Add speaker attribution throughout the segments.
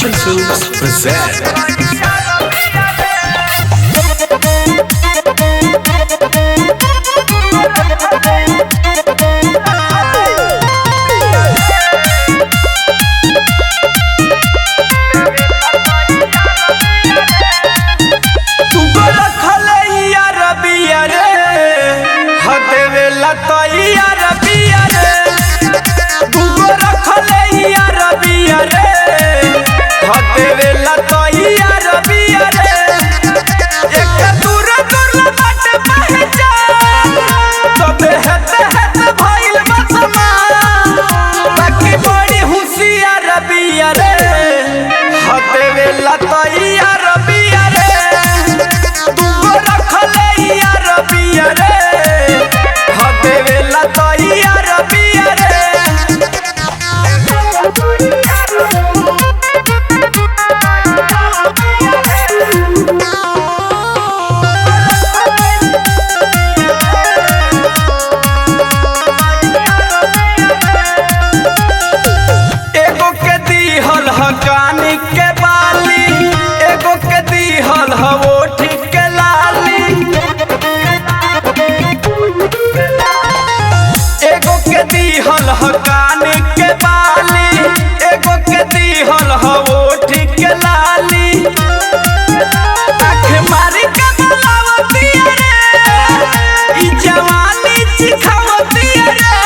Speaker 1: Action Films present.
Speaker 2: कानी के बाली एगो के दीहल हवो ठीक के लाली एगो के दीहल ह कानी के बाली एगो के दीहल हवो ठीक के लाली आँख मारी के बुलावती रे ई जवानी चिखावती रे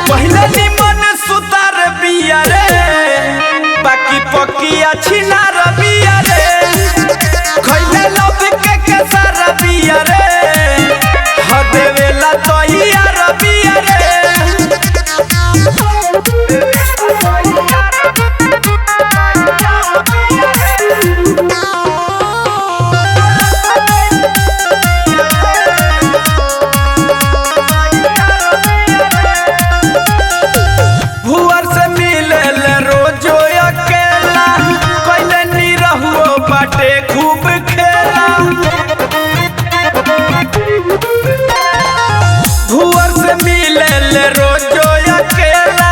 Speaker 2: पहले निमन सुतार बिया रे बाकी पकिया छिना रबिया रे खइले लब के केसर बिया रे हदेवेला तोइया रबिया रे भुवर से मिले ले रोजो अकेला कोइले नी रहुओ बाटे खूब खेला भुवर से मिले ले रोजो अकेला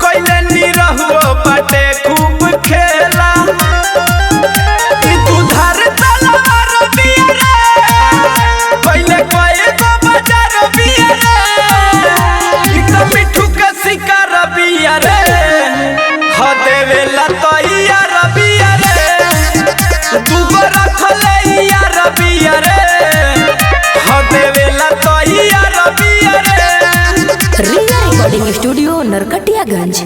Speaker 2: कोइले नी रहुओ बाटे खूब खेला ई दुधार तलवार बिया रे कोइले कोए गो बाजार बिया रे ई तो मिठू के शिकार बिया रे हदेवेला तोइया रबिया रे दूगो रखले या रबिया रे हदेवेला तोइया रबिया रे।
Speaker 3: रिया रिकॉर्डिंग स्टूडियो नरकटियागंज।